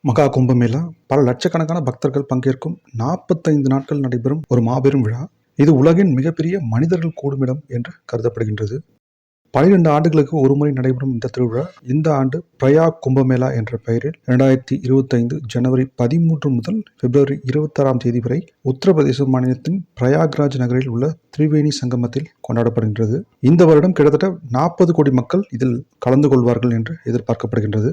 மகா கும்பமேளா பல லட்சக்கணக்கான பக்தர்கள் பங்கேற்கும் 45 நாட்கள் நடைபெறும் ஒரு மாபெரும் விழா. இது உலகின் மிகப்பெரிய மனிதர்கள் கூடுமிடம் என்று கருதப்படுகின்றது. 12 ஆண்டுகளுக்கு ஒருமுறை நடைபெறும் இந்த திருவிழா இந்த ஆண்டு பிரயாக் கும்பமேளா என்ற பெயரில் 2025 ஜனவரி 13 முதல் பிப்ரவரி 26ஆம் தேதி வரை உத்தரப்பிரதேச மாநிலத்தின் பிரயாக்ராஜ் நகரில் உள்ள திரிவேணி சங்கமத்தில் கொண்டாடப்படுகின்றது. இந்த வருடம் கிட்டத்தட்ட 40 கோடி மக்கள் இதில் கலந்து கொள்வார்கள் என்று எதிர்பார்க்கப்படுகின்றது.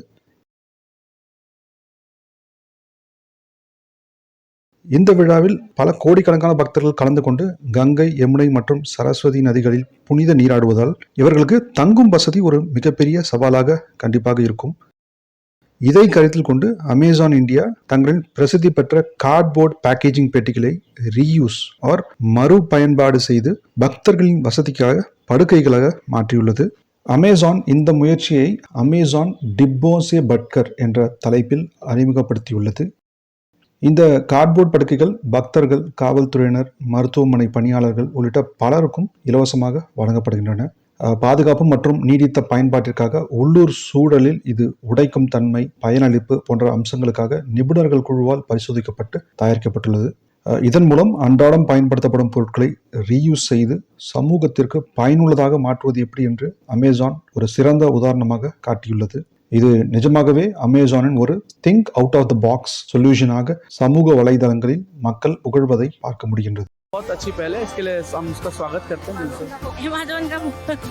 இந்த விழாவில் பல கோடிக்கணக்கான பக்தர்கள் கலந்து கொண்டு கங்கை, யமுனை மற்றும் சரஸ்வதி நதிகளில் புனித நீராடுவதால் இவர்களுக்கு தங்கும் வசதி ஒரு மிகப்பெரிய சவாலாக கண்டிப்பாக இருக்கும். இதை கருத்தில் கொண்டு அமேசான் இந்தியா தங்களின் பிரசித்தி பெற்ற கார்ட்போர்ட் பேக்கேஜிங் பெட்டிகளை ரீயூஸ் ஆர் மறு பயன்பாடு செய்து பக்தர்களின் வசதிக்காக படுக்கைகளாக மாற்றியுள்ளது. அமேசான் இந்த முயற்சியை அமேசான் டிப்போசே பட்கர் என்ற தலைப்பில் அறிமுகப்படுத்தியுள்ளது. இந்த கார்ட்போர்ட் படுக்கைகள் பக்தர்கள், காவல்துறையினர், மருத்துவமனை பணியாளர்கள் உள்ளிட்ட பலருக்கும் இலவசமாக வழங்கப்படுகின்றன. பாதுகாப்பு மற்றும் நீடித்த பயன்பாட்டிற்காக உள்ளூர் சூழலில் இது உடைக்கும் தன்மை, பயனளிப்பு போன்ற அம்சங்களுக்காக நிபுணர்கள் குழுவால் பரிசோதிக்கப்பட்டு தயாரிக்கப்பட்டுள்ளது. இதன் மூலம் அன்றாடம் பயன்படுத்தப்படும் பொருட்களை ரீயூஸ் செய்து சமூகத்திற்கு பயனுள்ளதாக மாற்றுவது எப்படி என்று அமேசான் ஒரு சிறந்த உதாரணமாக காட்டியுள்ளது. இது நிஜமாகவே அமேசானின் ஒரு think out of the box சொல்யூஷனாக சமூக வலைதளங்களில் மக்கள் புகழ்வதை பார்க்க முடிகின்றது. बहुत अच्छी पहल है, इसके लिए हम उसका स्वागत करते हैं। अमेज़न का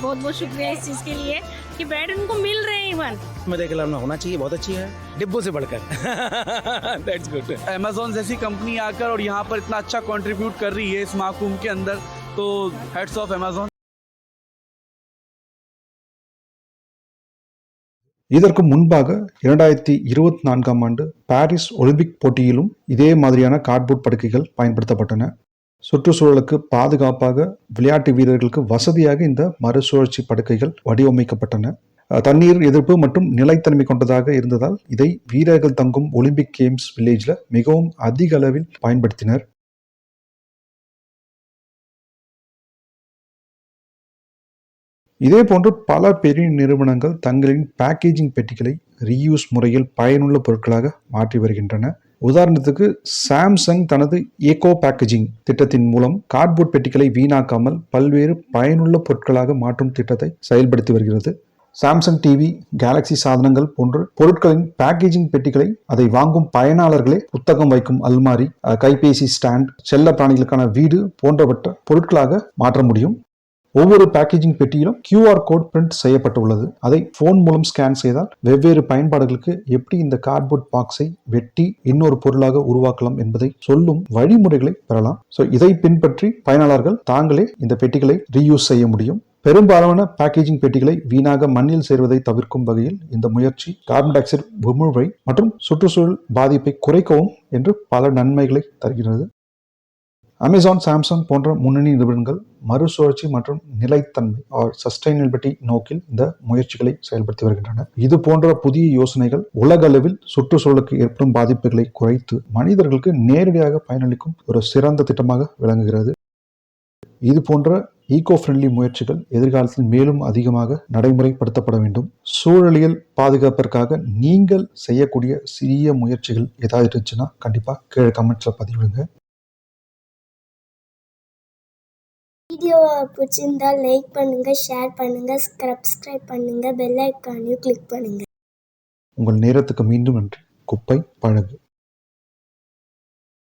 बहुत बहुत शुक्रिया इस चीज़ के लिए कि बेड उनको मिल रहे हैं। इवन मेरे खिलाफ होना चाहिए, बहुत अच्छी है, डिब्बों से बढ़कर। That's good. अमेज़न जैसी कंपनी आकर और यहाँ पर इतना अच्छा कंट्रीब्यूट कर रही है इस महाकुंभ के अंदर, तो हेड्स ऑफ अमेज़न। இதற்கு முன்பாக 2024ஆம் ஆண்டு பாரிஸ் ஒலிம்பிக் போட்டியிலும் இதே மாதிரியான கார்ட்போர்ட் படுக்கைகள் பயன்படுத்தப்பட்டன. சுற்றுச்சூழலுக்கு பாதுகாப்பாக, விளையாட்டு வீரர்களுக்கு வசதியாக இந்த மறுசுழற்சி படுக்கைகள் வடிவமைக்கப்பட்டன. தண்ணீர் எதிர்ப்பு மற்றும் நிலைத்தன்மை கொண்டதாக இருந்ததால் இதை வீரர்கள் தங்கும் ஒலிம்பிக் கேம்ஸ் வில்லேஜ்ல மிகவும் அதிக அளவில் பயன்படுத்தினர். இதே போன்று பல பெரிய நிறுவனங்கள் தங்களின் பேக்கேஜிங் பெட்டிகளை ரீயூஸ் முறையில் பயனுள்ள பொருட்களாக மாற்றி வருகின்றன. உதாரணத்துக்கு சாம்சங் தனது ஏகோ பேக்கேஜிங் திட்டத்தின் மூலம் கார்ட்போர்ட் பெட்டிகளை வீணாக்காமல் பல்வேறு பயனுள்ள பொருட்களாக மாற்றும் திட்டத்தை செயல்படுத்தி வருகிறது. சாம்சங் டிவி, கேலக்சி சாதனங்கள் போன்ற பொருட்களின் பேக்கேஜிங் பெட்டிகளை அதை வாங்கும் பயனாளர்களே புத்தகம் வைக்கும் அல்மாரி, கைபேசி ஸ்டாண்ட், செல்ல பிராணிகளுக்கான வீடு போன்றவற்றை பொருட்களாக மாற்ற முடியும். ஒவ்வொரு பேக்கேஜிங் பெட்டியிலும் QR கோட் பிரிண்ட் செய்யப்பட்டுள்ளது. அதை போன் மூலம் ஸ்கேன் செய்தால் வெவ்வேறு பயன்பாடுகளுக்கு எப்படி இந்த கார்ட்போர்ட் பாக்ஸை வெட்டி இன்னொரு பொருளாக உருவாக்கலாம் என்பதை சொல்லும் வழிமுறைகளை பெறலாம். இதை பின்பற்றி பயனாளர்கள் தாங்களே இந்த பெட்டிகளை ரீயூஸ் செய்ய முடியும். பெரும்பாலான பேக்கேஜிங் பெட்டிகளை வீணாக மண்ணில் சேர்வதை தவிர்க்கும் வகையில் இந்த முயற்சி கார்பன் டை ஆக்சைடு உமிழ்வை மற்றும் சுற்றுச்சூழல் பாதிப்பை குறைக்கவும் என்று பல நன்மைகளை தருகிறது. அமேசான், சாம்சங் போன்ற முன்னணி நிறுவனங்கள் மறுசுழற்சி மற்றும் நிலைத்தன்மை சஸ்டைனபிலிட்டி நோக்கில் இந்த முயற்சிகளை செயல்படுத்தி வருகின்றன. இது போன்ற புதிய யோசனைகள் உலக அளவில் சுற்றுச்சூழலுக்கு ஏற்படும் பாதிப்புகளை குறைத்து மனிதர்களுக்கு நேரடியாக பயனளிக்கும் ஒரு சிறந்த திட்டமாக விளங்குகிறது. இது போன்ற ஈகோ ஃப்ரெண்ட்லி முயற்சிகள் எதிர்காலத்தில் மேலும் அதிகமாக நடைமுறைப்படுத்தப்பட வேண்டும். சூழலியல் பாதுகாப்பிற்காக நீங்கள் செய்யக்கூடிய சிறிய முயற்சிகள் ஏதாவது இருந்துச்சுன்னா கண்டிப்பா கீழே கமெண்ட்ஸ்ல பதிவிடுங்க. வீடியோவை பிடிச்சிருந்தா லைக் பண்ணுங்க, ஷேர் பண்ணுங்க, சப்ஸ்கிரைப் பண்ணுங்க, பெல் ஐக்கானையும் கிளிக் பண்ணுங்க. உங்கள் நேரத்துக்கு மீண்டும் நன்றி. குப்பை பழகு.